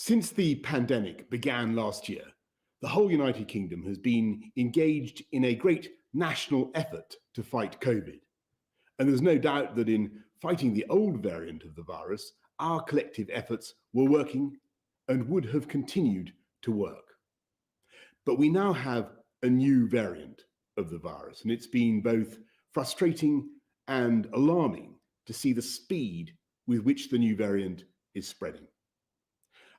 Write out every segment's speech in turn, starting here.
Since the pandemic began last year, the whole United Kingdom has been engaged in a great national effort to fight COVID. And there's no doubt that in fighting the old variant of the virus, our collective efforts were working and would have continued to work. But we now have a new variant of the virus, and it's been both frustrating and alarming to see the speed with which the new variant is spreading.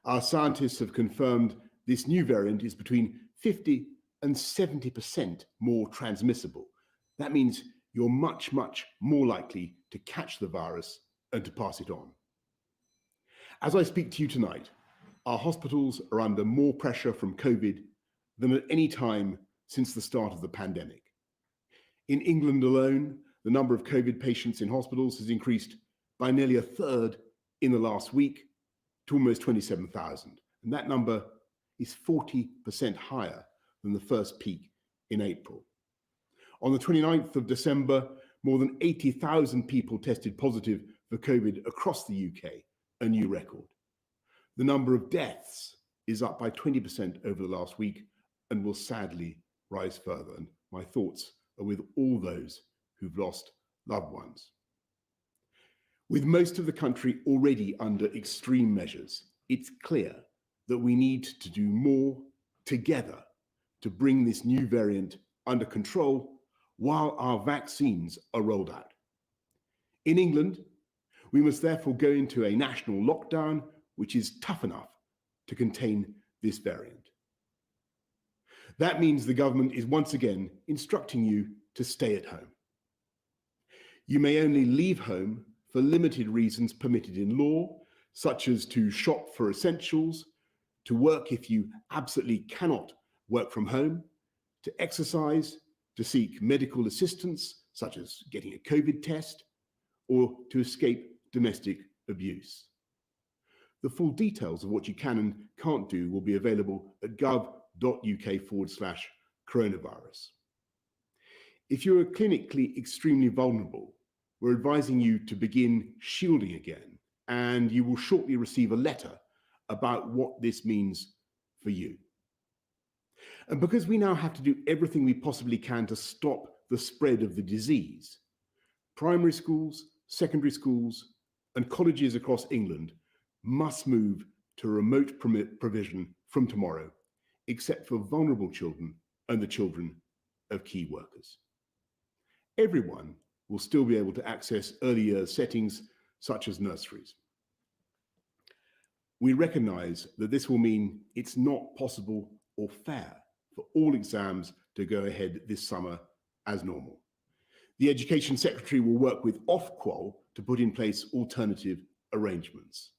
Our scientists have confirmed this new variant is between 50 and 70% more transmissible. That means you're much, much more likely to catch the virus and to pass it on. As I speak to you tonight, our hospitals are under more pressure from COVID than at any time since the start of the pandemic. In England alone, the number of COVID patients in hospitals has increased by nearly a third in the last week to almost 27,000. And that number is 40% higher than the first peak in April. On the 29th of December, more than 80,000 people tested positive for COVID across the UK, a new record. The number of deaths is up by 20% over the last week and will sadly rise further. And my thoughts are with all those who've lost loved ones. With most of the country already under extreme measures, it's clear that we need to do more together to bring this new variant under control while our vaccines are rolled out. In England, we must therefore go into a national lockdown, which is tough enough to contain this variant. That means the government is once again instructing you to stay at home. You may only leave home for limited reasons permitted in law, such as to shop for essentials, to work if you absolutely cannot work from home, to exercise, to seek medical assistance, such as getting a COVID test, or to escape domestic abuse. The full details of what you can and can't do will be available at gov.uk/coronavirus. If you're clinically extremely vulnerable, we're advising you to begin shielding again, and you will shortly receive a letter about what this means for you. And because we now have to do everything we possibly can to stop the spread of the disease, primary schools, secondary schools, and colleges across England must move to remote provision from tomorrow, except for vulnerable children and the children of key workers. Everyone will still be able to access early years settings such as nurseries. We recognise that this will mean it's not possible or fair for all exams to go ahead this summer as normal. The Education Secretary will work with Ofqual to put in place alternative arrangements.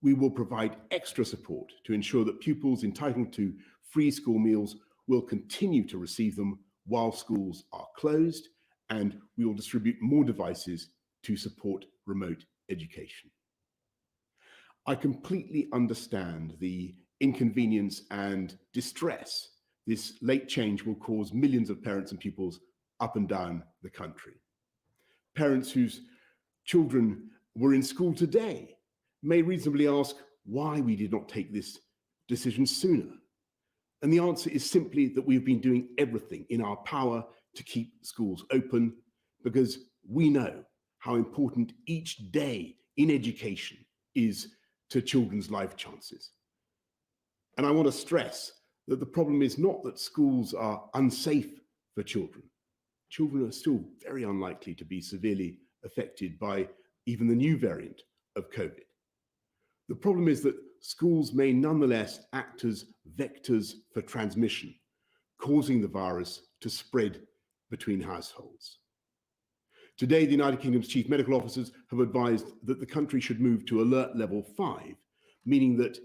We will provide extra support to ensure that pupils entitled to free school meals will continue to receive them while schools are closed, and we will distribute more devices to support remote education. I completely understand the inconvenience and distress this late change will cause millions of parents and pupils up and down the country. Parents whose children were in school today may reasonably ask why we did not take this decision sooner. And the answer is simply that we've been doing everything in our power to keep schools open because we know how important each day in education is to children's life chances. And I want to stress that the problem is not that schools are unsafe for children. Children are still very unlikely to be severely affected by even the new variant of COVID. The problem is that schools may nonetheless act as vectors for transmission, causing the virus to spread between households. Today, the United Kingdom's chief medical officers have advised that the country should move to alert level 5, meaning that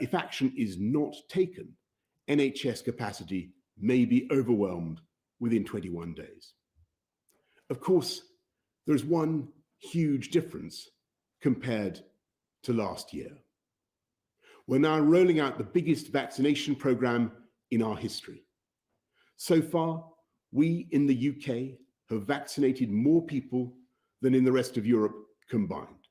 if action is not taken, NHS capacity may be overwhelmed within 21 days. Of course, there's one huge difference compared to last year. We're now rolling out the biggest vaccination programme in our history. So far, we in the UK have vaccinated more people than in the rest of Europe combined.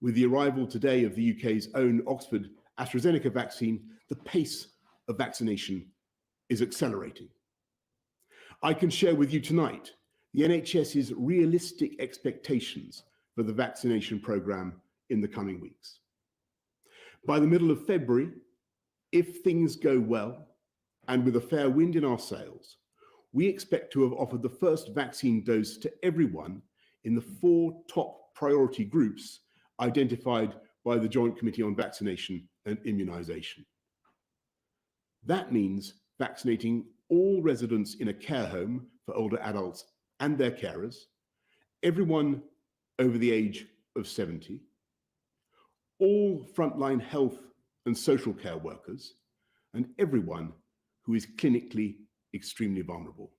With the arrival today of the UK's own Oxford AstraZeneca vaccine, the pace of vaccination is accelerating. I can share with you tonight the NHS's realistic expectations for the vaccination programme in the coming weeks. By the middle of February, if things go well and with a fair wind in our sails, we expect to have offered the first vaccine dose to everyone in the 4 top priority groups identified by the Joint Committee on Vaccination and Immunisation. That means vaccinating all residents in a care home for older adults and their carers, everyone over the age of 70, all frontline health and social care workers, and everyone who is clinically extremely vulnerable.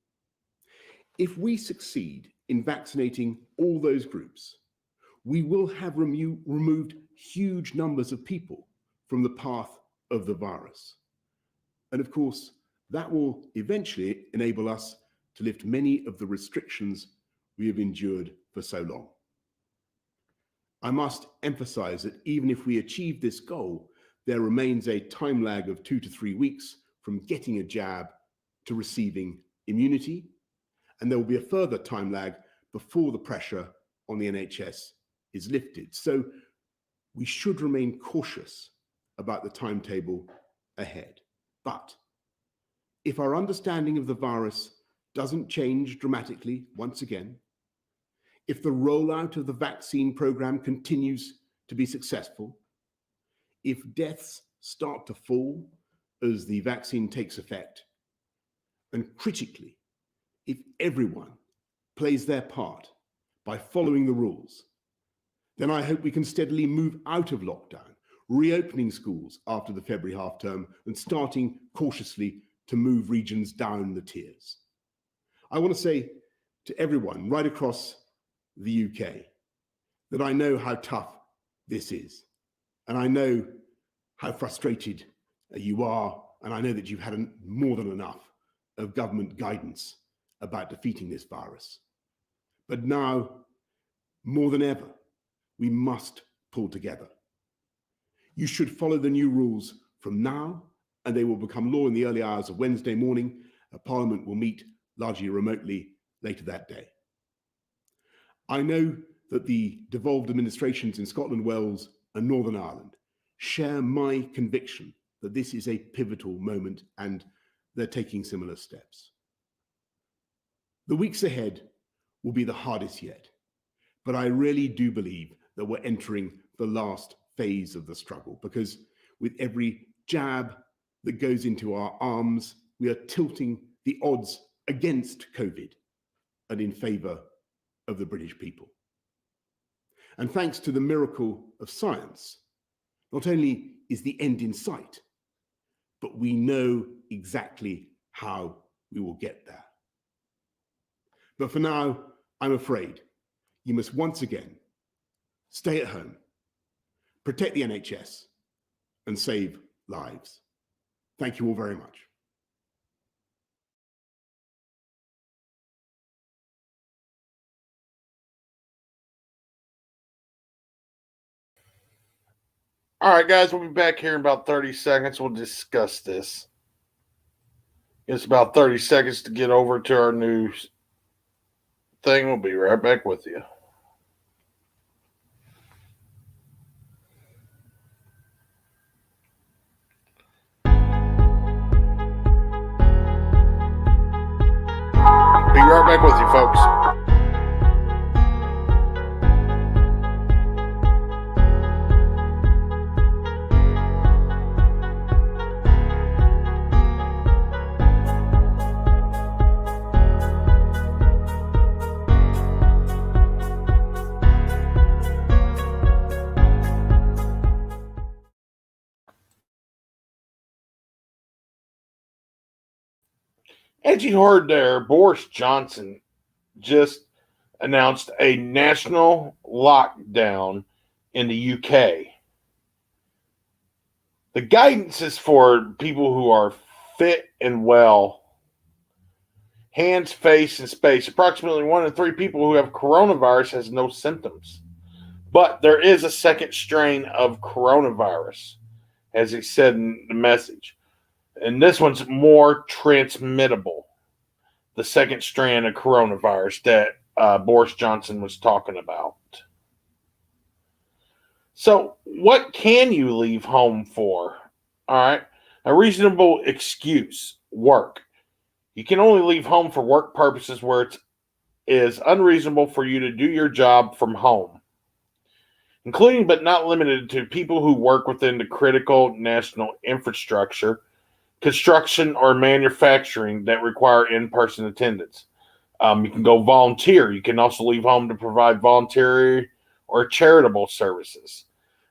If we succeed in vaccinating all those groups, we will have removed huge numbers of people from the path of the virus. And of course, that will eventually enable us to lift many of the restrictions we have endured for so long. I must emphasize that even if we achieve this goal, there remains a time lag of 2 to 3 weeks from getting a jab to receiving immunity, and there will be a further time lag before the pressure on the NHS is lifted. So we should remain cautious about the timetable ahead. But if our understanding of the virus doesn't change dramatically once again, if the rollout of the vaccine program continues to be successful, if deaths start to fall as the vaccine takes effect, and critically, if everyone plays their part by following the rules, then I hope we can steadily move out of lockdown, reopening schools after the February half term and starting cautiously to move regions down the tiers. I want to say to everyone right across the UK that I know how tough this is, and I know how frustrated you are, and I know that you've had more than enough of government guidance about defeating this virus. But now, more than ever, we must pull together. You should follow the new rules from now, and they will become law in the early hours of Wednesday morning. Parliament will meet largely remotely later that day. I know that the devolved administrations in Scotland, Wales, and Northern Ireland share my conviction that this is a pivotal moment and they're taking similar steps. The weeks ahead will be the hardest yet, but I really do believe that we're entering the last phase of the struggle, because with every jab that goes into our arms, we are tilting the odds against COVID and in favour of the British people. And thanks to the miracle of science, not only is the end in sight, but we know exactly how we will get there. But for now, I'm afraid you must once again stay at home, protect the NHS, and save lives. Thank you all very much. All right, guys, we'll be back here in about 30 seconds. We'll discuss this. It's about 30 seconds to get over to our news thing. We'll be right back with you. Be right back with you, folks. As you heard there, Boris Johnson just announced a national lockdown in the UK. The guidance is for people who are fit and well. Hands, face, and space. Approximately 1 in 3 people who have coronavirus has no symptoms. But there is a second strain of coronavirus, as he said in the message. And this one's more transmittable. The second strand of coronavirus that Boris Johnson was talking about. So, what can you leave home for? All right. A reasonable excuse: work. You can only leave home for work purposes where it is unreasonable for you to do your job from home, including but not limited to people who work within the critical national infrastructure, construction, or manufacturing that require in-person attendance. You can go volunteer. You can also leave home to provide voluntary or charitable services.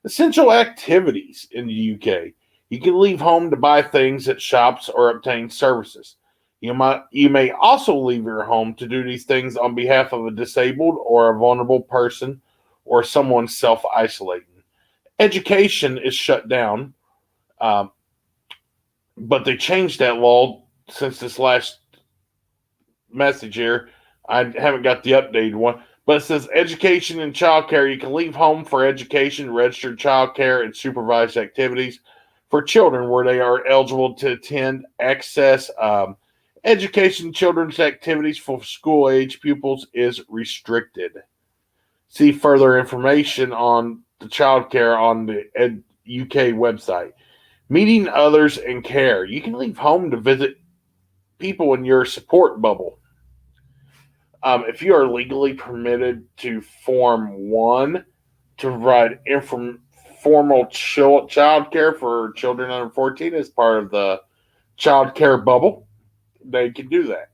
Essential activities in the UK. You can leave home to buy things at shops or obtain services. You may also leave your home to do these things on behalf of a disabled or a vulnerable person or someone self-isolating. Education is shut down, but they changed that law since this last message here. I haven't got the updated one, but it says education and childcare. You can leave home for education, registered childcare, and supervised activities for children where they are eligible to attend. Access education children's activities for school-age pupils is restricted. See further information on the childcare on the UK website. Meeting others and care. You can leave home to visit people in your support bubble. If you are legally permitted to form one to provide informal child care for children under 14 as part of the child care bubble, they can do that.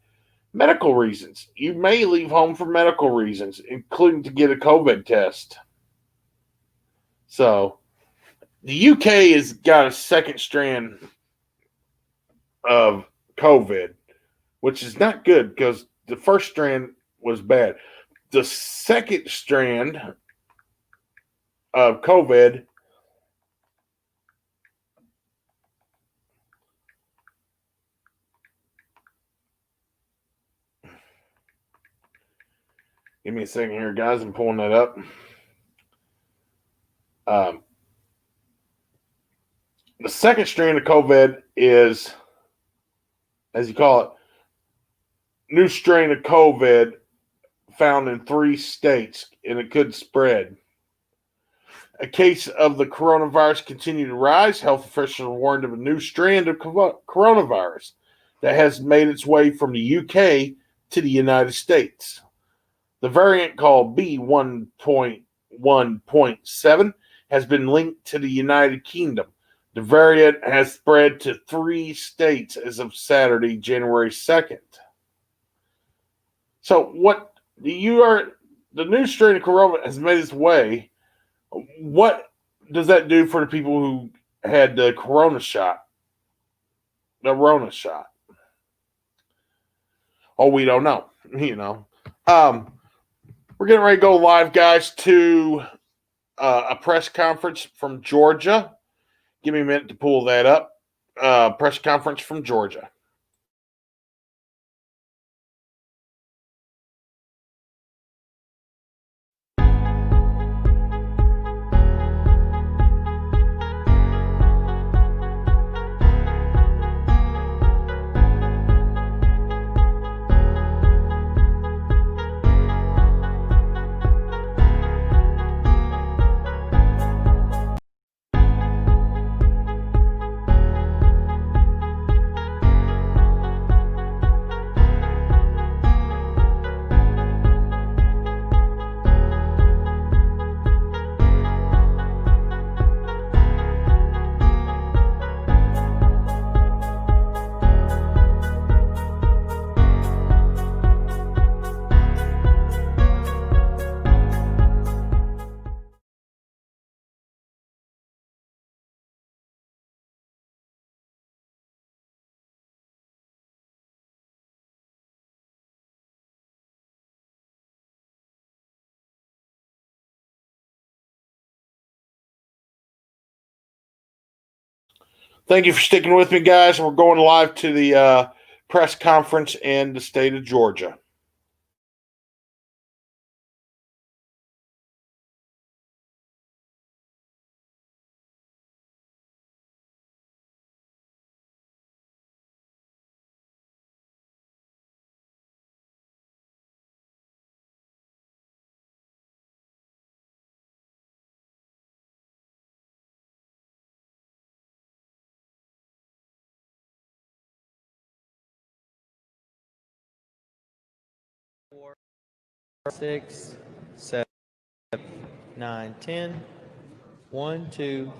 Medical reasons. You may leave home for medical reasons, including to get a COVID test. So, the UK has got a second strand of COVID, which is not good because the first strand was bad. The second strand of COVID give me a second here, guys. I'm pulling that up. The second strand of COVID is, as you call it, new strain of COVID found in 3 states, and it could spread. A case of the coronavirus continue to rise. Health officials warned of a new strand of coronavirus that has made its way from the UK to the United States. The variant called B1.1.7 has been linked to the United Kingdom. The variant has spread to 3 states as of Saturday, January 2nd. So the new strain of corona has made its way. What does that do for the people who had the corona shot? The Rona shot. Oh, we don't know. We're getting ready to go live, guys, to a press conference from Georgia. Give me a minute to pull that up. Press conference from Georgia. Thank you for sticking with me, guys. We're going live to the press conference in the state of Georgia. 6, 7, 9, 10. 1, 2,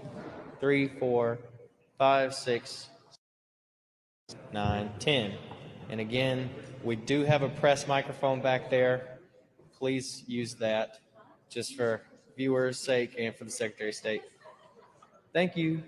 3, 4, 5, 6, 9, 10. And again, we do have a press microphone back there. Please use that just for viewers' sake and for the Secretary of State. Thank you.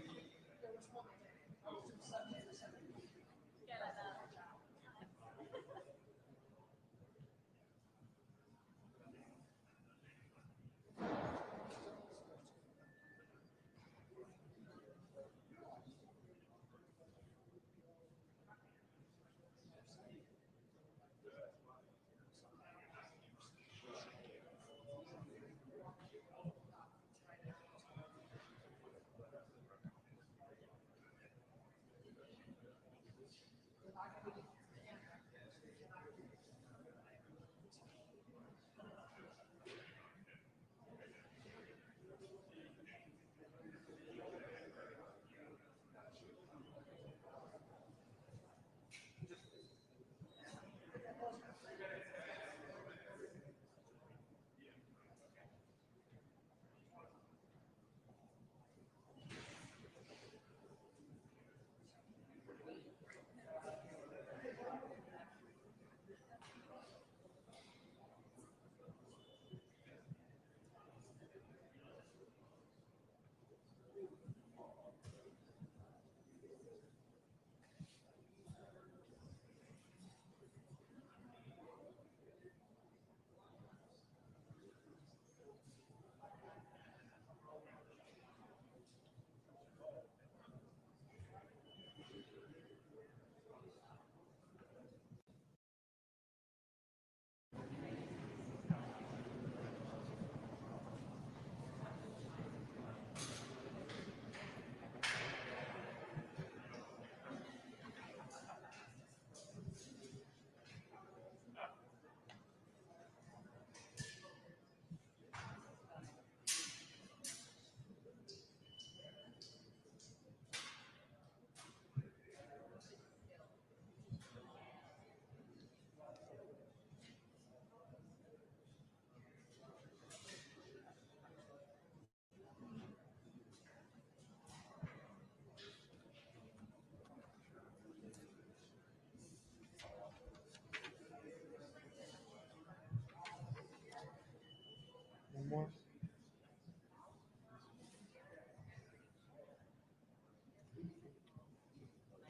One more.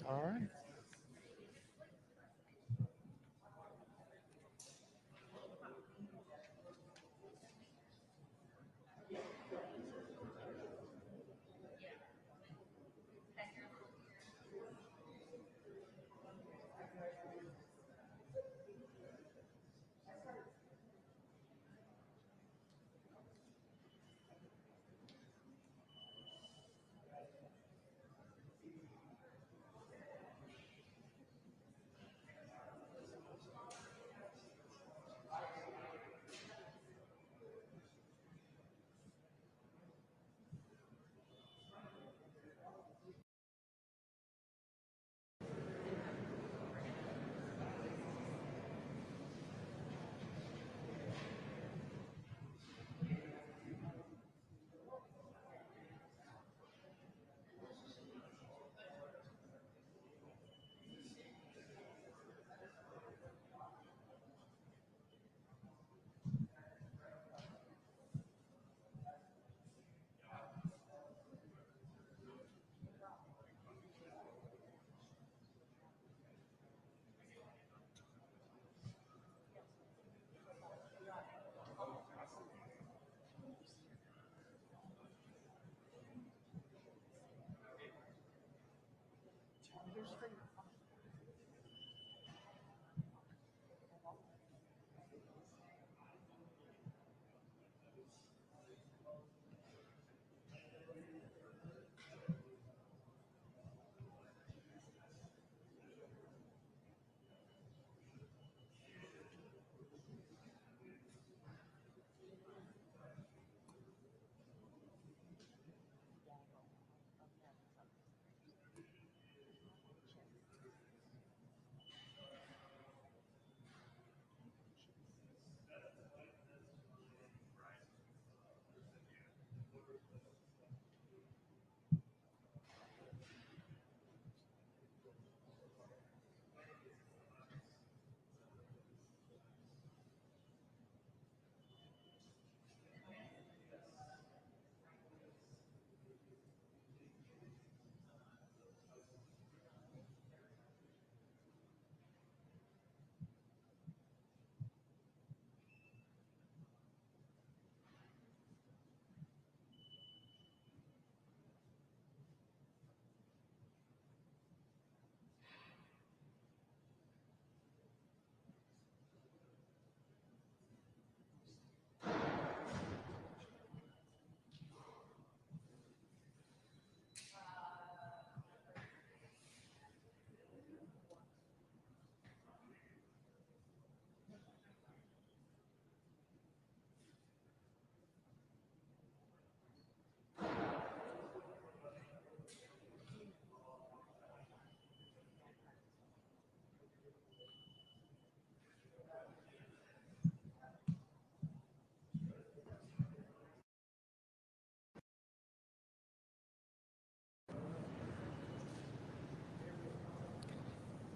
All right.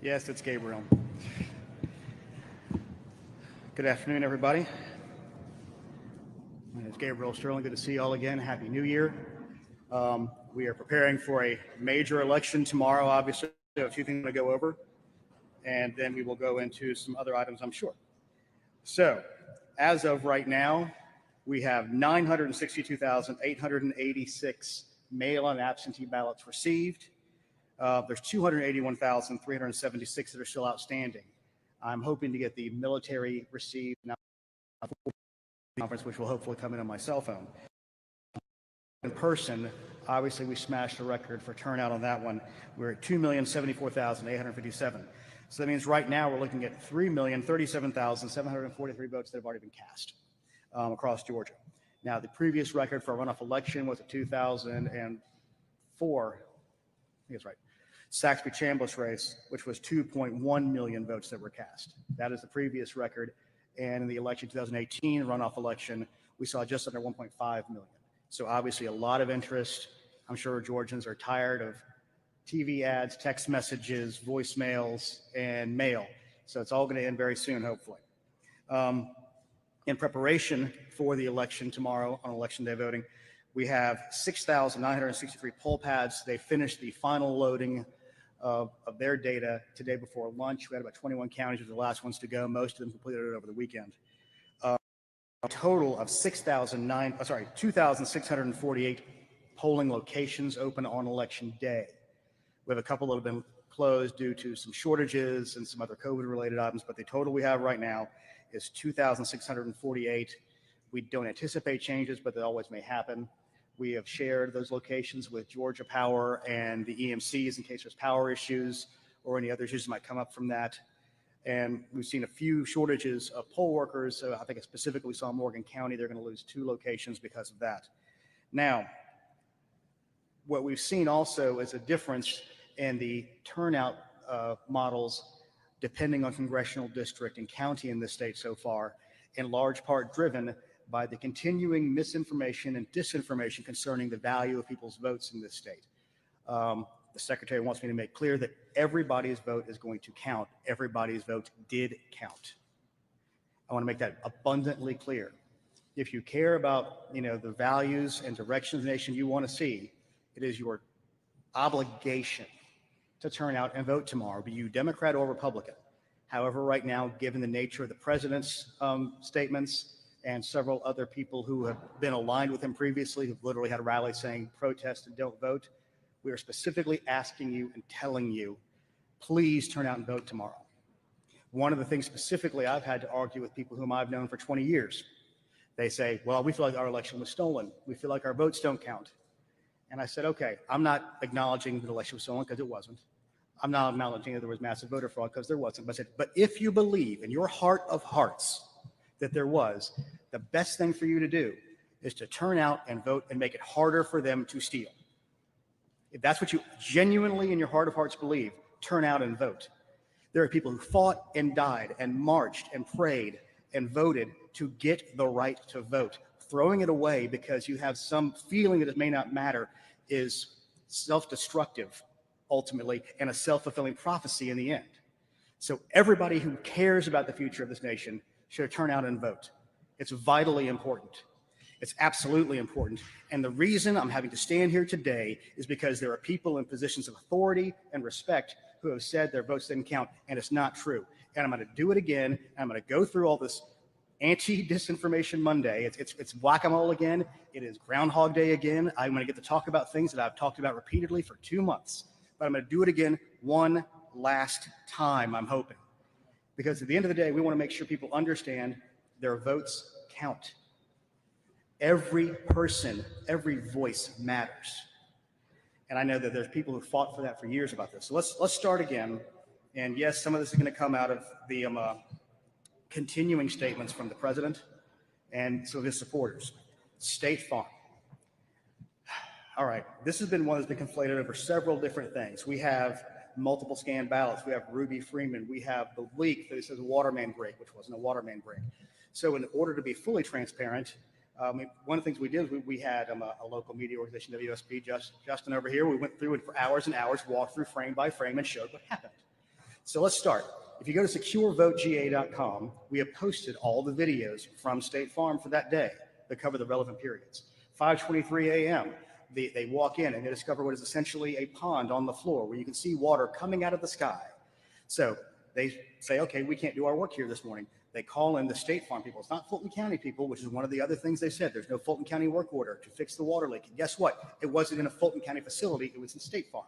Yes, it's Gabriel. Good afternoon, everybody. My name is Gabriel Sterling. Good to see you all again. Happy New Year. We are preparing for a major election tomorrow, obviously. A few things to go over, and then we will go into some other items, I'm sure. So, as of right now, we have 962,886 mail and absentee ballots received. There's 281,376 that are still outstanding. I'm hoping to get the military received conference, which will hopefully come in on my cell phone. In person, obviously, we smashed a record for turnout on that one. We're at 2,074,857. So that means right now we're looking at 3,037,743 votes that have already been cast across Georgia. Now, the previous record for a runoff election was a 2004, I think it's right, Saxby-Chambliss race, which was 2.1 million votes that were cast. That is the previous record. And in the election 2018 runoff election, we saw just under 1.5 million. So obviously a lot of interest. I'm sure Georgians are tired of TV ads, text messages, voicemails, and mail. So it's all going to end very soon, hopefully. In preparation for the election tomorrow on Election Day voting, we have 6,963 poll pads. They finished the final loading of their data today before lunch. We had about 21 counties were the last ones to go. Most of them completed it over the weekend. A total of 2,648 polling locations open on Election Day. We have a couple that have been closed due to some shortages and some other COVID-related items, but the total we have right now is 2,648. We don't anticipate changes, but they always may happen. We have shared those locations with Georgia Power and the EMCs in case there's power issues or any other issues that might come up from that. And we've seen a few shortages of poll workers. So I think specifically we saw in Morgan County, they're going to lose 2 locations because of that. Now, what we've seen also is a difference in the turnout models depending on congressional district and county in this state so far, in large part driven by the continuing misinformation and disinformation concerning the value of people's votes in this state. The Secretary wants me to make clear that everybody's vote is going to count. Everybody's vote did count. I want to make that abundantly clear. If you care about, the values and directions of the nation you want to see, it is your obligation to turn out and vote tomorrow, be you Democrat or Republican. However, right now, given the nature of the president's statements and several other people who have been aligned with him previously, who've literally had a rally saying protest and don't vote, we are specifically asking you and telling you, please turn out and vote tomorrow. One of the things specifically I've had to argue with people whom I've known for 20 years, they say, well, we feel like our election was stolen. We feel like our votes don't count. And I said, okay, I'm not acknowledging that the election was stolen because it wasn't. I'm not acknowledging that there was massive voter fraud because there wasn't. But I said, but if you believe in your heart of hearts that there was, the best thing for you to do is to turn out and vote and make it harder for them to steal. If that's what you genuinely in your heart of hearts believe, turn out and vote. There are people who fought and died and marched and prayed and voted to get the right to vote throwing it away because you have some feeling that it may not matter is self-destructive ultimately, and a self-fulfilling prophecy in the end. So everybody who cares about the future of this nation should turn out and vote. It's vitally important. It's absolutely important. And the reason I'm having to stand here today is because there are people in positions of authority and respect who have said their votes didn't count, and it's not true. And I'm going to do it again. I'm going to go through all this anti-disinformation Monday. It's whack-a-mole again. It is Groundhog Day again. I'm going to get to talk about things that I've talked about repeatedly for 2 months. But I'm going to do it again one last time, I'm hoping. Because at the end of the day, we want to make sure people understand their votes count. Every person, every voice matters. And I know that there's people who fought for that for years about this. So let's start again. And yes, some of this is going to come out of the continuing statements from the president and some of his supporters. State Farm. All right, this has been one that's been conflated over several different things. We have multiple scanned ballots. We have Ruby Freeman. We have the leak that says water main break, which wasn't a water main break. So in order to be fully transparent, one of the things we did is we had a local media organization, WSP, Justin over here. We went through it for hours and hours, walked through frame by frame and showed what happened. So let's start. If you go to securevotega.com, we have posted all the videos from State Farm for that day that cover the relevant periods. 5:23 a.m., they walk in and they discover what is essentially a pond on the floor where you can see water coming out of the sky. So they say, okay, we can't do our work here this morning. They call in the State Farm people. It's not Fulton County people, which is one of the other things they said. There's no Fulton County work order to fix the water leak. And guess what? It wasn't in a Fulton County facility. It was in State Farm.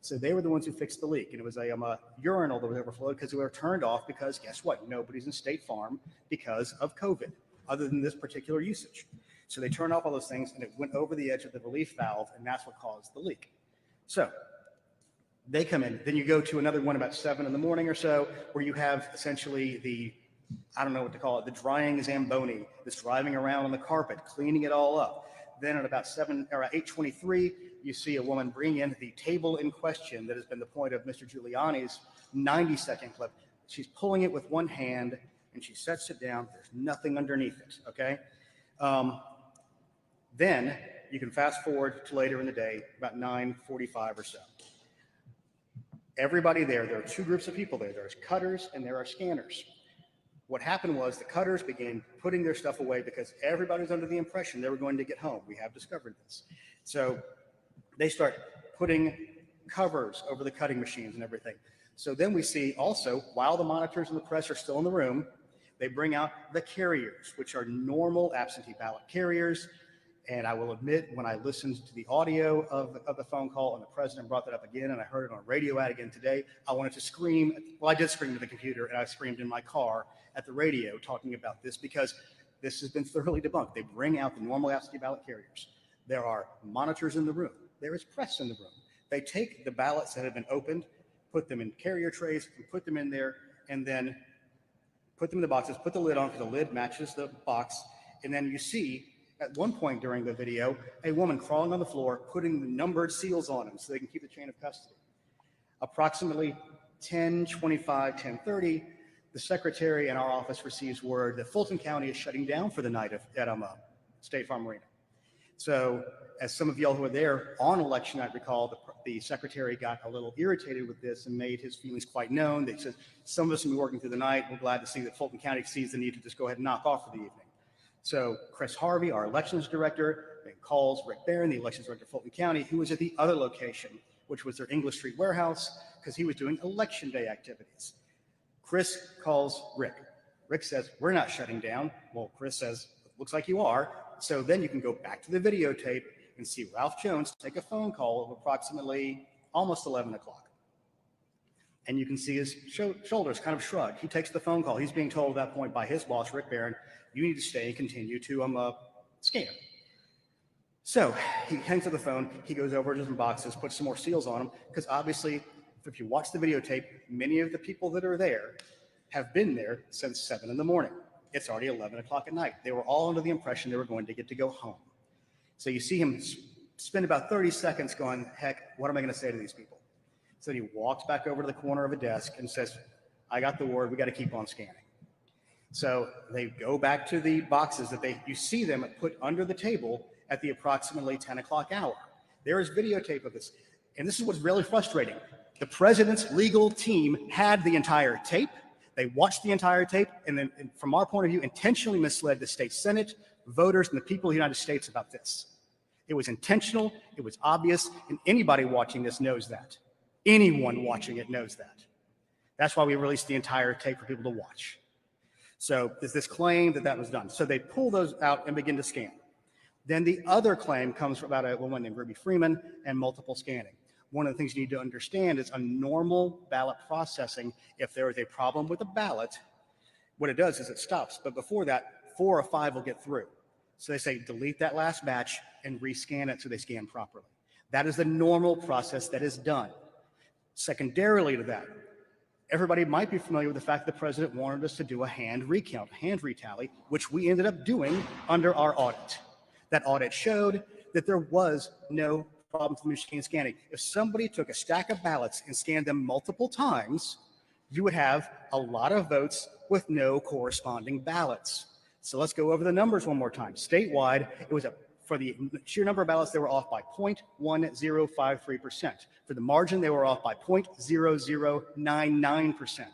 So they were the ones who fixed the leak. And it was a urinal that was overflowed because we were turned off because guess what? Nobody's in State Farm because of COVID, other than this particular usage. So they turned off all those things and it went over the edge of the relief valve, and that's what caused the leak. So they come in. Then you go to another one about 7 in the morning or so, where you have essentially the, I don't know what to call it, the drying Zamboni that's driving around on the carpet, cleaning it all up. Then at about 8:23, you see a woman bring in the table in question that has been the point of Mr. Giuliani's 90-second clip. She's pulling it with one hand and she sets it down. There's nothing underneath it, okay? Then you can fast forward to later in the day, about 9:45 or so. Everybody there are 2 groups of people there. There's cutters and there are scanners. What happened was the cutters began putting their stuff away because everybody was under the impression they were going to get home. We have discovered this. So they start putting covers over the cutting machines and everything. So then we see also, while the monitors and the press are still in the room, they bring out the carriers, which are normal absentee ballot carriers. And I will admit, when I listened to the audio of the phone call and the president brought that up again, and I heard it on a radio ad again today, I wanted to scream. Well, I did scream to the computer, and I screamed in my car at the radio talking about this because this has been thoroughly debunked. They bring out the normal absentee ballot carriers. There are monitors in the room. There is press in the room. They take the ballots that have been opened, put them in carrier trays, and put them in there, and then put them in the boxes, put the lid on because the lid matches the box, and then you see at one point during the video, a woman crawling on the floor, putting the numbered seals on them so they can keep the chain of custody. Approximately 10:25, 10:30, the secretary in our office receives word that Fulton County is shutting down for the night at State Farm Arena. So as some of y'all who were there on election night recall, the secretary got a little irritated with this and made his feelings quite known. They said, some of us will be working through the night. We're glad to see that Fulton County sees the need to just go ahead and knock off for the evening. So Chris Harvey, our elections director, then calls Rick Barron, the elections director of Fulton County, who was at the other location, which was their English Street warehouse, because he was doing election day activities. Chris calls Rick. Rick says, we're not shutting down. Well, Chris says, looks like you are. So then you can go back to the videotape and see Ralph Jones take a phone call of approximately almost 11 o'clock. And you can see his shoulders kind of shrug. He takes the phone call. He's being told at that point by his boss, Rick Barron, you need to stay and continue to scan. So he hangs up the phone. He goes over to some boxes, puts some more seals on them, because obviously, if you watch the videotape, many of the people that are there have been there since 7 in the morning. It's already 11 o'clock at night. They were all under the impression they were going to get to go home. So you see him spend about 30 seconds going, heck, what am I going to say to these people? So he walks back over to the corner of a desk and says, I got the word, we got to keep on scanning. So they go back to the boxes that you see them put under the table at the approximately 10 o'clock hour. There is videotape of this. And this is what's really frustrating. The president's legal team had the entire tape. They watched the entire tape, and then, from our point of view, intentionally misled the state Senate, voters, and the people of the United States about this. It was intentional, it was obvious, and anybody watching this knows that. Anyone watching it knows that. That's why we released the entire tape for people to watch. So there's this claim that that was done. So they pull those out and begin to scan. Then the other claim comes from about a woman named Ruby Freeman and multiple scanning. One of the things you need to understand is a normal ballot processing, if there is a problem with a ballot, what it does is it stops. But before that, 4 or 5 will get through. So they say, delete that last batch and rescan it so they scan properly. That is the normal process that is done. Secondarily to that, everybody might be familiar with the fact that the president wanted us to do a hand recount, hand retally, which we ended up doing under our audit. That audit showed that there was no problem with machine scanning. If somebody took a stack of ballots and scanned them multiple times, you would have a lot of votes with no corresponding ballots. So let's go over the numbers one more time. Statewide, it was for the sheer number of ballots, they were off by 0.1053%. For the margin, they were off by 0.0099%,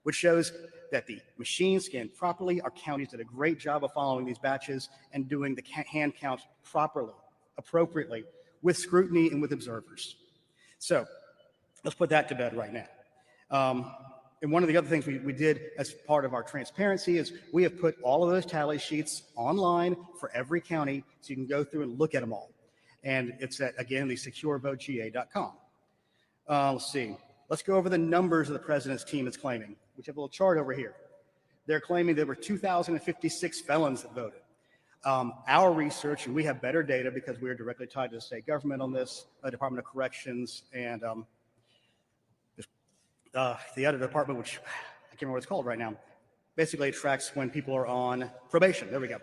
which shows that the machine scanned properly. Our counties did a great job of following these batches and doing the hand count properly, appropriately, with scrutiny and with observers. So let's put that to bed right now. And one of the other things we did as part of our transparency is we have put all of those tally sheets online for every county so you can go through and look at them all. And it's at, again, the securevotega.com. Let's see. Let's go over the numbers of the president's team is claiming. We have a little chart over here. They're claiming there were 2,056 felons that voted. Our research, and we have better data because we are directly tied to the state government on this, Department of Corrections, and the other department, which I can't remember what it's called right now. Basically, it tracks when people are on probation. There we go.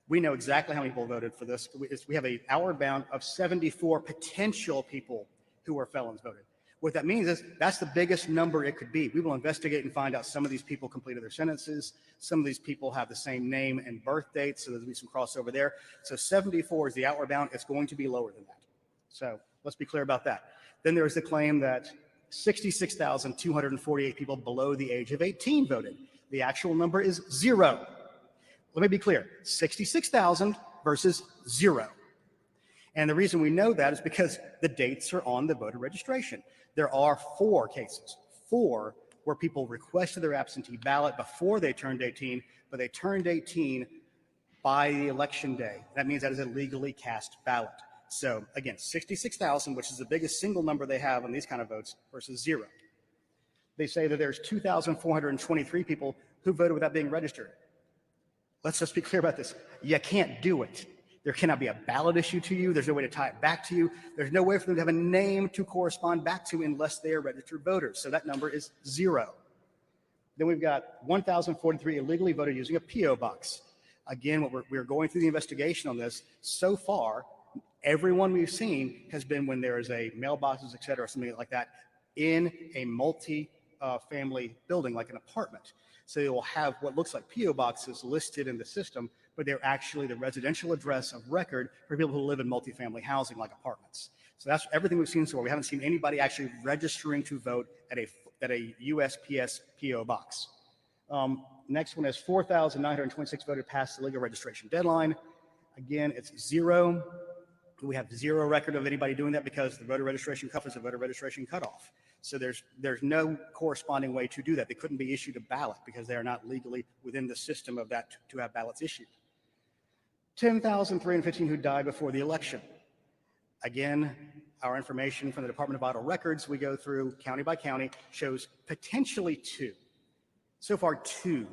We know exactly how many people voted for this. We have an outward bound of 74 potential people who were felons voted. What that means is that's the biggest number it could be. We will investigate and find out some of these people completed their sentences. Some of these people have the same name and birth date, so there'll be some crossover there. So 74 is the outward bound. It's going to be lower than that. So let's be clear about that. Then there's the claim that 66,248 people below the age of 18 voted. The actual number is 0. Let me be clear, 66,000 versus 0. And the reason we know that is because the dates are on the voter registration. There are 4 cases, 4 where people requested their absentee ballot before they turned 18, but they turned 18 by the election day. That means that is a legally cast ballot. So again, 66,000, which is the biggest single number they have on these kind of votes, versus 0. They say that there's 2,423 people who voted without being registered. Let's just be clear about this. You can't do it. There cannot be a ballot issue to you. There's no way to tie it back to you. There's no way for them to have a name to correspond back to unless they are registered voters. So that number is 0. Then we've got 1,043 illegally voted using a P.O. box. Again, we're going through the investigation on this. So far, everyone we've seen has been when there is a mailboxes, et cetera, something like that, in a multi-family building, like an apartment. So they will have what looks like P.O. boxes listed in the system, but they're actually the residential address of record for people who live in multifamily housing, like apartments. So that's everything we've seen so far. We haven't seen anybody actually registering to vote at a USPS P.O. box. Next one is 4,926 voted past the legal registration deadline. Again, it's 0. We have 0 record of anybody doing that because the voter registration cutoff is a voter registration cutoff. So there's no corresponding way to do that. They couldn't be issued a ballot because they are not legally within the system of that to have ballots issued. 10,315 who died before the election. Again, our information from the Department of Vital Records, we go through county by county, shows potentially 2. So far, 2.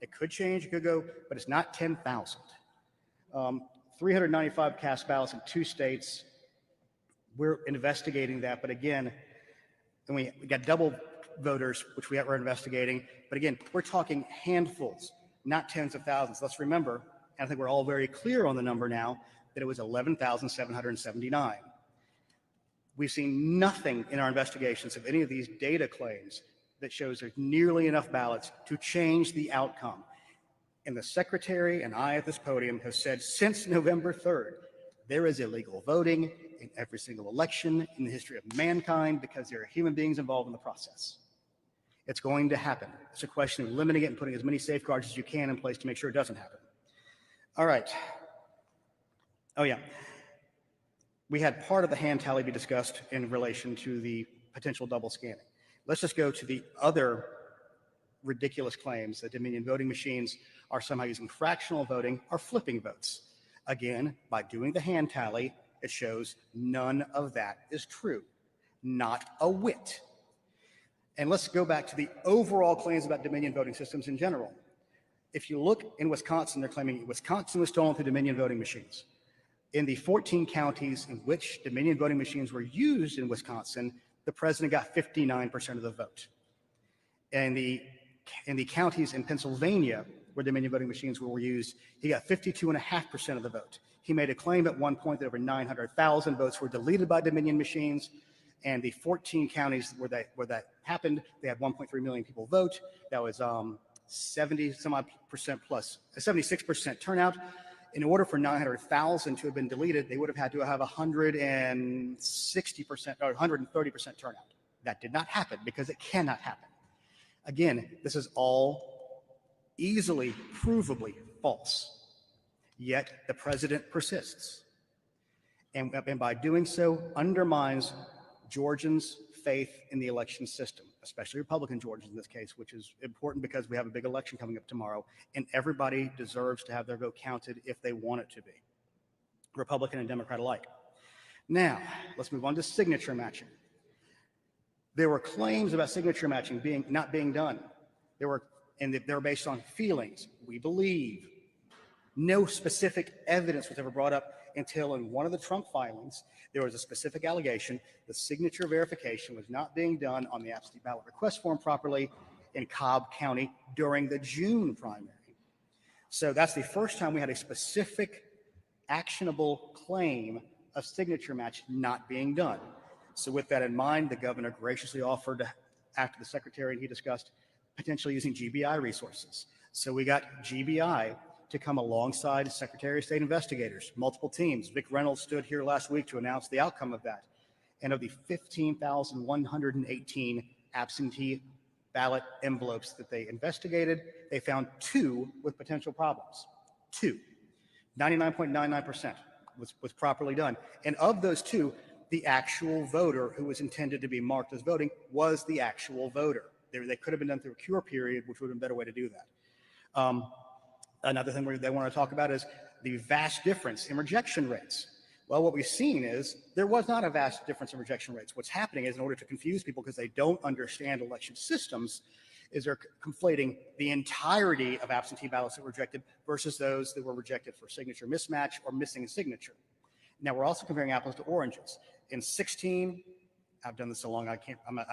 It could change, it could go, but it's not 10,000. 395 cast ballots in 2 states. We're investigating that, but again, and we got double voters, which we are investigating. But again, we're talking handfuls, not tens of thousands. Let's remember, and I think we're all very clear on the number now, that it was 11,779. We've seen nothing in our investigations of any of these data claims that shows there's nearly enough ballots to change the outcome. And the secretary and I at this podium have said since November 3rd, there is illegal voting in every single election in the history of mankind because there are human beings involved in the process. It's going to happen. It's a question of limiting it and putting as many safeguards as you can in place to make sure it doesn't happen. All right. Oh, yeah. We had part of the hand tally be discussed in relation to the potential double scanning. Let's just go to the other ridiculous claims that Dominion voting machines are somehow using fractional voting or flipping votes. Again, by doing the hand tally, it shows none of that is true. Not a whit. And let's go back to the overall claims about Dominion voting systems in general. If you look in Wisconsin, they're claiming Wisconsin was stolen through Dominion voting machines. In the 14 counties in which Dominion voting machines were used in Wisconsin, the president got 59% of the vote. And in the counties in Pennsylvania where Dominion voting machines were used, he got 52.5% of the vote. He made a claim at one point that over 900,000 votes were deleted by Dominion machines. And the 14 counties where that happened, they had 1.3 million people vote. That was 70% plus, a 76% turnout. In order for 900,000 to have been deleted, they would have had to have 160% or 130% turnout. That did not happen because it cannot happen. Again, this is all easily, provably false. Yet the president persists. And by doing so, undermines Georgians' faith in the election system, especially Republican Georgians in this case, which is important because we have a big election coming up tomorrow, and everybody deserves to have their vote counted if they want it to be, Republican and Democrat alike. Now, let's move on to signature matching. There were claims about signature matching not being done. They were based on feelings. We believe. No specific evidence was ever brought up until in one of the Trump filings, there was a specific allegation the signature verification was not being done on the absentee ballot request form properly in Cobb County during the June primary. So that's the first time we had a specific actionable claim of signature match not being done. So with that in mind, the governor graciously offered, after the secretary and he discussed, potentially using GBI resources. So we got GBI to come alongside Secretary of State investigators, multiple teams. Vic Reynolds stood here last week to announce the outcome of that. And of the 15,118 absentee ballot envelopes that they investigated, they found 2 with potential problems. 2. 99.99% was properly done. And of those 2, the actual voter who was intended to be marked as voting was the actual voter. They could have been done through a cure period, which would have been a better way to do that. Another thing they want to talk about is the vast difference in rejection rates. Well, what we've seen is there was not a vast difference in rejection rates. What's happening is, in order to confuse people because they don't understand election systems, is they're conflating the entirety of absentee ballots that were rejected versus those that were rejected for signature mismatch or missing a signature. Now, we're also comparing apples to oranges. In 16, I've done this so long, I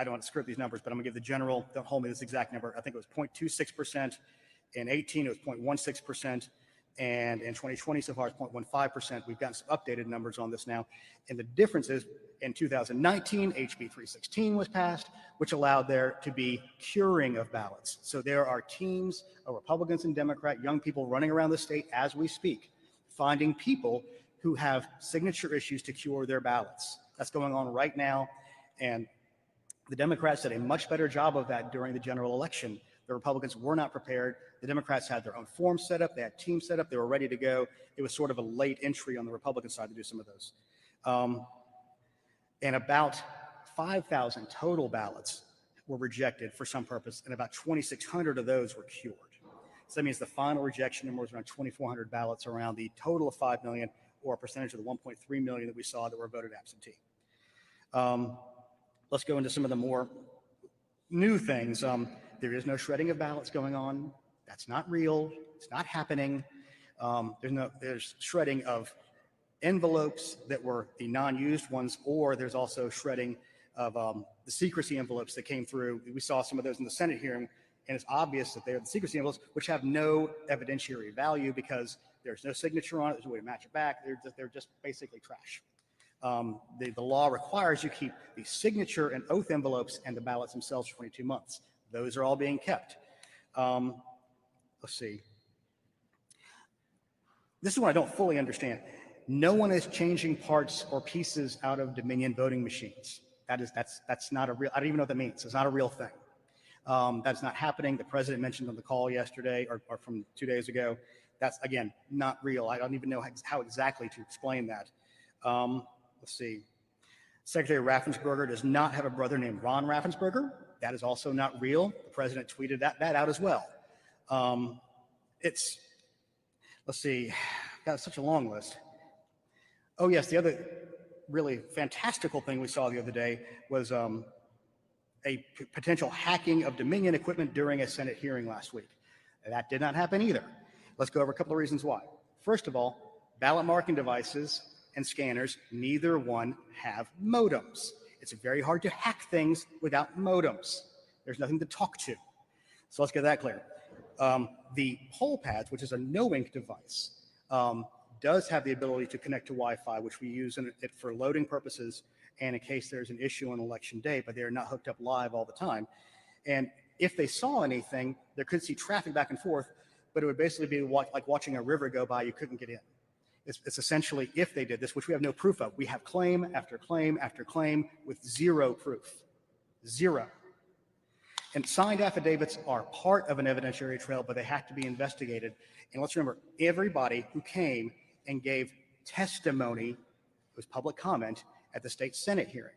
don't want to screw up these numbers, but I'm going to give the general, don't hold me this exact number. I think it was 0.26%. In 18, it was 0.16%. And in 2020 so far, it's 0.15%. We've gotten some updated numbers on this now. And the difference is, in 2019, HB 316 was passed, which allowed there to be curing of ballots. So there are teams of Republicans and Democrat, young people running around the state as we speak, finding people who have signature issues to cure their ballots. That's going on right now. And the Democrats did a much better job of that during the general election. The Republicans were not prepared. The Democrats had their own form set up. They had teams set up. They were ready to go. It was sort of a late entry on the Republican side to do some of those. And about 5,000 total ballots were rejected for some purpose, and about 2,600 of those were cured. So that means the final rejection number was around 2,400 ballots, around the total of 5 million, or a percentage of the 1.3 million that we saw that were voted absentee. Let's go into some of the more new things. There is no shredding of ballots going on. That's not real. It's not happening. There's shredding of envelopes that were the non-used ones, or there's also shredding of the secrecy envelopes that came through. We saw some of those in the Senate hearing, and it's obvious that they're the secrecy envelopes, which have no evidentiary value because there's no signature on it. There's no way to match it back. They're just basically trash. The law requires you keep the signature and oath envelopes and the ballots themselves for 22 months. Those are all being kept. Let's see. This is what I don't fully understand. No one is changing parts or pieces out of Dominion voting machines. That's not a real, I don't even know what that means. It's not a real thing. That's not happening. The president mentioned on the call yesterday or from 2 days ago. That's, again, not real. I don't even know how exactly to explain that. Let's see. Secretary Raffensperger does not have a brother named Ron Raffensperger. That is also not real. The president tweeted that out as well. Let's see, got such a long list. Oh yes, the other really fantastical thing we saw the other day was a potential hacking of Dominion equipment during a Senate hearing last week. That did not happen either. Let's go over a couple of reasons why. First of all, ballot marking devices and scanners, neither one have modems. It's very hard to hack things without modems. There's nothing to talk to. So let's get that clear. The poll pads, which is a no-ink device, does have the ability to connect to Wi-Fi, which we use it for loading purposes and in case there's an issue on election day, but they are not hooked up live all the time. And if they saw anything, they could see traffic back and forth, but it would basically be like watching a river go by, you couldn't get in. It's essentially, if they did this, which we have no proof of, we have claim after claim after claim with zero proof. Zero. And signed affidavits are part of an evidentiary trail, but they have to be investigated. And let's remember, everybody who came and gave testimony, it was public comment, at the state Senate hearing.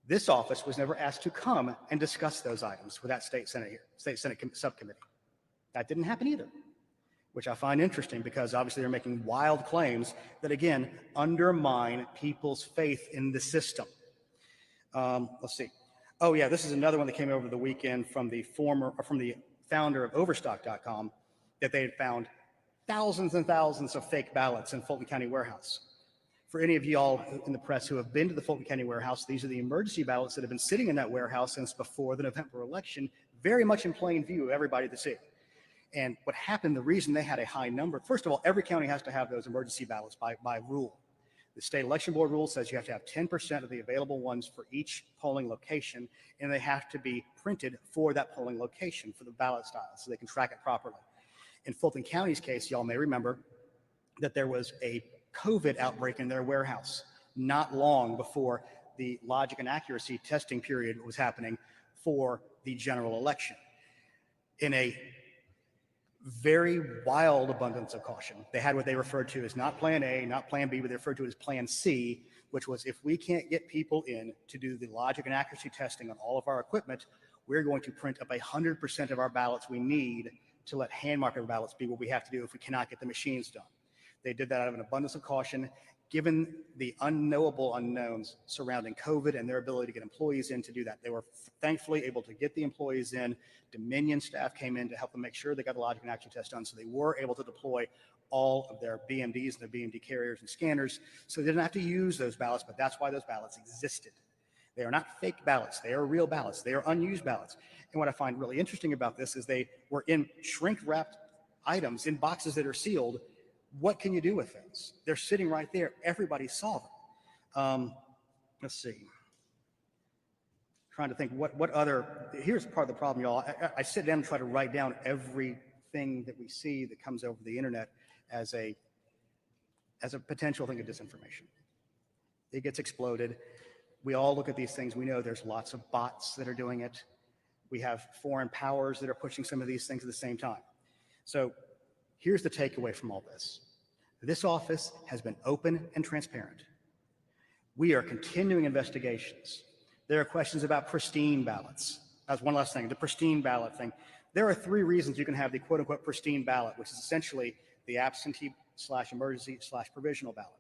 This office was never asked to come and discuss those items with that state Senate subcommittee. That didn't happen either, which I find interesting because obviously they're making wild claims that, again, undermine people's faith in the system. Let's see. Oh yeah, this is another one that came over the weekend from the founder of Overstock.com, that they had found thousands and thousands of fake ballots in Fulton County warehouse. For any of y'all in the press who have been to the Fulton County warehouse, these are the emergency ballots that have been sitting in that warehouse since before the November election, very much in plain view of everybody to see. And what happened, the reason they had a high number, first of all, every county has to have those emergency ballots by rule. The state election board rule says you have to have 10% of the available ones for each polling location, and they have to be printed for that polling location for the ballot style so they can track it properly. In Fulton County's case, y'all may remember that there was a COVID outbreak in their warehouse not long before the logic and accuracy testing period was happening for the general election. In a very wild abundance of caution, they had what they referred to as not plan A, not plan B, but they referred to as plan C, which was if we can't get people in to do the logic and accuracy testing on all of our equipment, we're going to print up 100% of our ballots we need to let hand marker ballots be what we have to do if we cannot get the machines done. They did that out of an abundance of caution, given the unknowable unknowns surrounding COVID and their ability to get employees in to do that. They were thankfully able to get the employees in. Dominion staff came in to help them make sure they got the logic and accuracy test done, so they were able to deploy all of their BMDs and their BMD carriers and scanners, so they didn't have to use those ballots, but that's why those ballots existed. They are not fake ballots. They are real ballots. They are unused ballots. And what I find really interesting about this is they were in shrink-wrapped items in boxes that are sealed. What can you do with those? They're sitting right there. Everybody saw them. Let's see. Trying to think what other, here's part of the problem, y'all. I sit down and try to write down everything that we see that comes over the internet as a potential thing of disinformation. It gets exploded. We all look at these things. We know there's lots of bots that are doing it. We have foreign powers that are pushing some of these things at the same time. So here's the takeaway from all this. This office has been open and transparent. We are continuing investigations. There are questions about pristine ballots. That's one last thing, the pristine ballot thing. There are 3 reasons you can have the quote unquote pristine ballot, which is essentially the absentee / emergency / provisional ballot.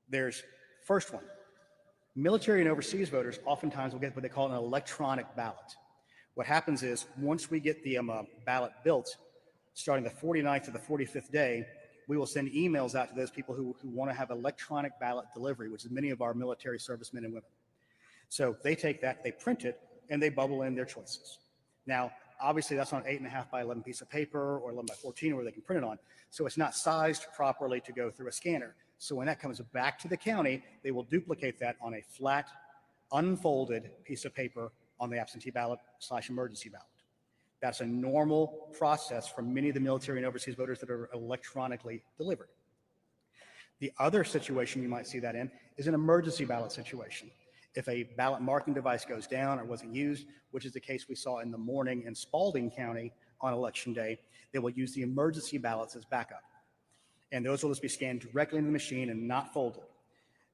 There's first one. Military and overseas voters oftentimes will get what they call an electronic ballot. What happens is once we get the ballot built, starting the 49th to the 45th day, we will send emails out to those people who want to have electronic ballot delivery, which is many of our military servicemen and women. So they take that, they print it, and they bubble in their choices. Now, obviously that's on an 8.5 by 11 piece of paper or 11 by 14 where they can print it on. So it's not sized properly to go through a scanner. So when that comes back to the county, they will duplicate that on a flat, unfolded piece of paper on the absentee ballot / emergency ballot. That's a normal process for many of the military and overseas voters that are electronically delivered. The other situation you might see that in is an emergency ballot situation. If a ballot marking device goes down or wasn't used, which is the case we saw in the morning in Spalding County on election day, they will use the emergency ballots as backup. And those will just be scanned directly into the machine and not folded.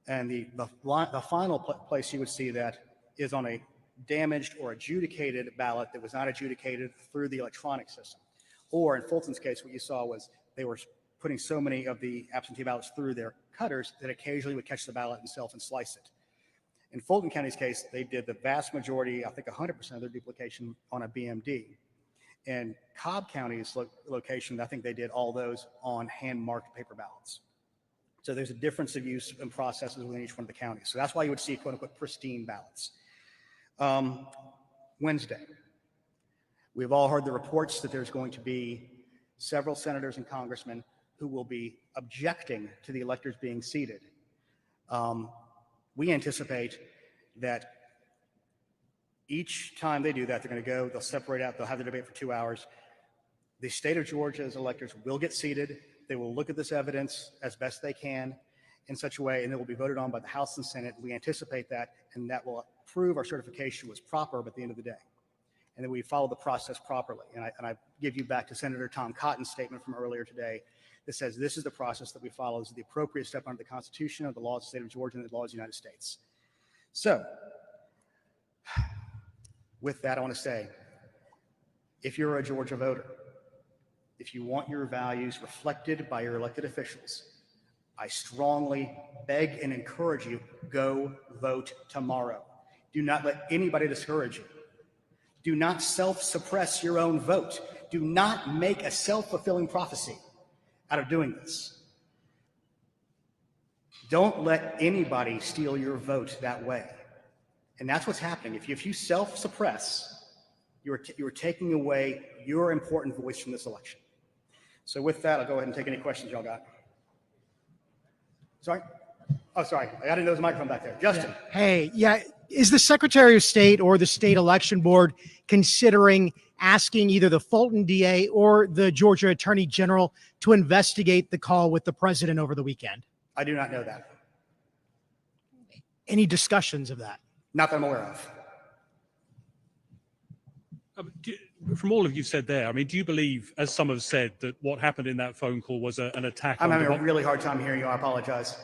And the final place you would see that is on a damaged or adjudicated ballot that was not adjudicated through the electronic system. Or in Fulton's case, what you saw was they were putting so many of the absentee ballots through their cutters that occasionally would catch the ballot themselves and slice it. In Fulton County's case, they did the vast majority, I think 100% of their duplication on a BMD. In Cobb County's location, I think they did all those on hand-marked paper ballots. So there's a difference of use and processes within each one of the counties. So that's why you would see quote-unquote pristine ballots. Wednesday, we've all heard the reports that there's going to be several senators and congressmen who will be objecting to the electors being seated. We anticipate that each time they do that, they're going to go, they'll separate out, they'll have the debate for 2 hours. The state of Georgia's electors will get seated. They will look at this evidence as best they can in such a way, and it will be voted on by the House and Senate. We anticipate that, and that will prove our certification was proper at the end of the day, and that we follow the process properly. And I give you back to Senator Tom Cotton's statement from earlier today that says this is the process that we follow. This is the appropriate step under the Constitution, of the laws of the state of Georgia, and the laws of the United States. So, with that, I want to say, if you're a Georgia voter, if you want your values reflected by your elected officials, I strongly beg and encourage you, go vote tomorrow. Do not let anybody discourage you. Do not self-suppress your own vote. Do not make a self-fulfilling prophecy out of doing this. Don't let anybody steal your vote that way. And that's what's happening. If you self-suppress, you're taking away your important voice from this election. So with that, I'll go ahead and take any questions y'all got. Sorry? Oh, sorry. I didn't know there was a microphone back there. Justin. Yeah. Hey, yeah. Is the Secretary of State or the state election board considering asking either the Fulton DA or the Georgia Attorney General to investigate the call with the president over the weekend? I do not know that. Any discussions of that? Not that I'm aware of. From all of you said there, I mean, do you believe, as some have said, that what happened in that phone call was an attack I'm on having a really hard time hearing you. I apologize.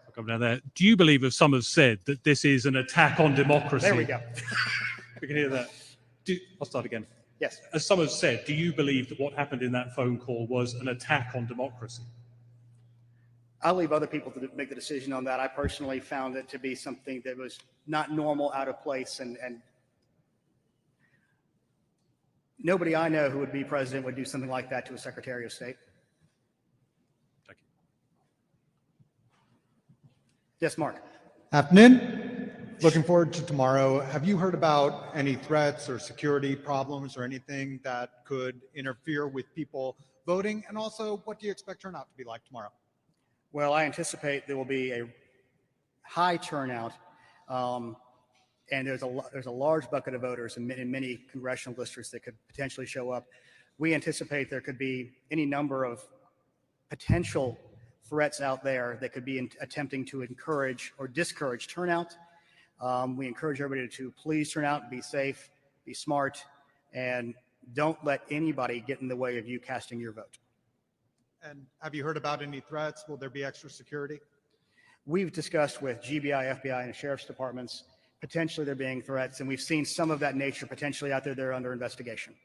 I'll come down there. Do you believe, as some have said, that this is an attack on democracy? There we go. We can hear that. I'll start again. Yes. As some have said, do you believe that what happened in that phone call was an attack on democracy? I'll leave other people to make the decision on that. I personally found it to be something that was not normal, out of place, and nobody I know who would be president would do something like that to a Secretary of State. Thank you. Yes, Mark. Afternoon. Looking forward to tomorrow. Have you heard about any threats or security problems or anything that could interfere with people voting? And also, what do you expect turnout to be like tomorrow? Well, I anticipate there will be a high turnout, and there's a large bucket of voters in many congressional districts that could potentially show up. We anticipate there could be any number of potential threats out there that could be attempting to encourage or discourage turnout. We encourage everybody to please turn out, be safe, be smart, and don't let anybody get in the way of you casting your vote. And have you heard about any threats? Will there be extra security? We've discussed with GBI, FBI, and the sheriff's departments, potentially there being threats, and we've seen some of that nature potentially out there. They're under investigation.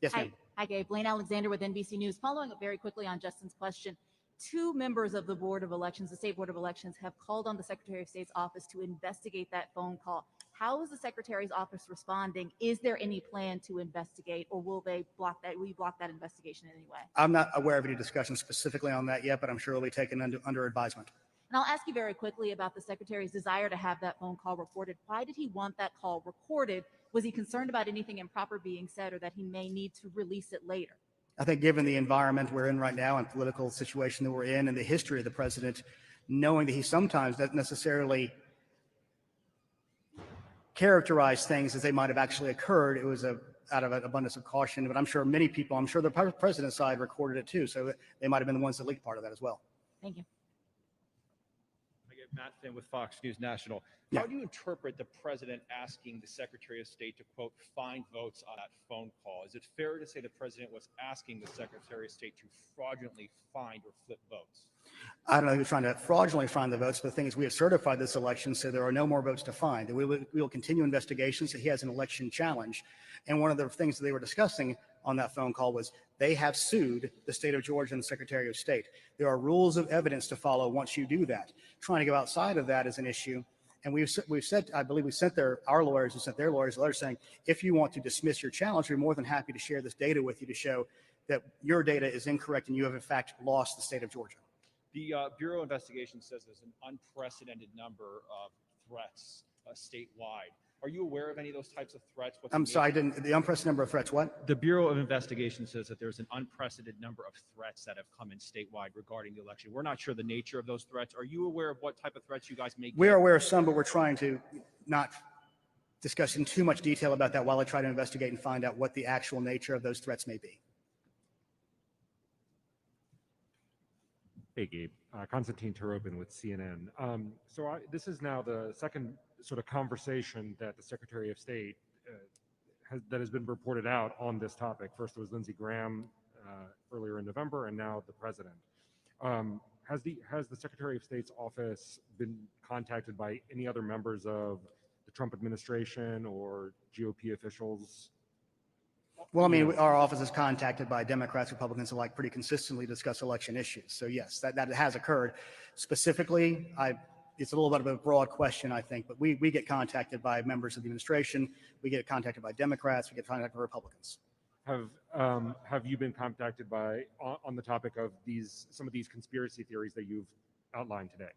Yes, ma'am. Hi, Gabe. Blaine Alexander with NBC News. Following up very quickly on Justin's question, 2 members of the Board of Elections, the State Board of Elections, have called on the Secretary of State's office to investigate that phone call. How is the Secretary's office responding? Is there any plan to investigate, or will they block that? Will you block that investigation in any way? I'm not aware of any discussion specifically on that yet, but I'm sure it'll be taken under advisement. And I'll ask you very quickly about the Secretary's desire to have that phone call recorded. Why did he want that call recorded? Was he concerned about anything improper being said, or that he may need to release it later? I think given the environment we're in right now and political situation that we're in and the history of the president, knowing that he sometimes doesn't necessarily characterize things as they might have actually occurred. It was out of an abundance of caution, but I'm sure many people, I'm sure the president's side recorded it too, so they might have been the ones that leaked part of that as well. Thank you. Matt Finn with Fox News National. Yeah. How do you interpret the president asking the Secretary of State to, quote, find votes on that phone call? Is it fair to say the president was asking the Secretary of State to fraudulently find or flip votes? I don't know who's trying to fraudulently find the votes, but the thing is we have certified this election, so there are no more votes to find. We will continue investigations. He has an election challenge. And one of the things that they were discussing on that phone call was they have sued the state of Georgia and the Secretary of State. There are rules of evidence to follow once you do that. Trying to go outside of that is an issue. And we've said, I believe we sent our lawyers and sent their lawyers a letter saying, if you want to dismiss your challenge, we're more than happy to share this data with you to show that your data is incorrect and you have in fact lost the state of Georgia. The Bureau of Investigation says there's an unprecedented number of threats statewide. Are you aware of any of those types of threats? I'm sorry, the unprecedented number of threats, what? The Bureau of Investigation says that there's an unprecedented number of threats that have come in statewide regarding the election. We're not sure the nature of those threats. Are you aware of what type of threats you guys may get? We are aware of some, but we're trying to not discuss in too much detail about that while I try to investigate and find out what the actual nature of those threats may be. Hey, Gabe. Konstantin Turopin with CNN. This is now the second sort of conversation that the Secretary of State that has been reported out on this topic. First, it was Lindsey Graham earlier in November, and now the president. Has the Secretary of State's office been contacted by any other members of the Trump administration or GOP officials? Well, I mean, our office is contacted by Democrats, Republicans alike pretty consistently to discuss election issues. So yes, that has occurred. Specifically, it's a little bit of a broad question, I think, but we get contacted by members of the administration. We get contacted by Democrats. We get contacted by Republicans. Have you been contacted by on the topic of some of these conspiracy theories that you've outlined today?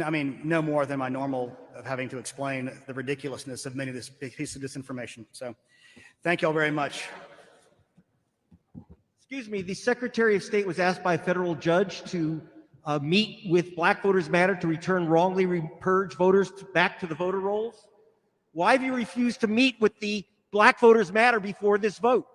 I mean, no more than my normal of having to explain the ridiculousness of many of this piece of disinformation. So thank you all very much. Excuse me, the Secretary of State was asked by a federal judge to meet with Black Voters Matter to return wrongly purged voters back to the voter rolls. Why have you refused to meet with the Black Voters Matter before this vote?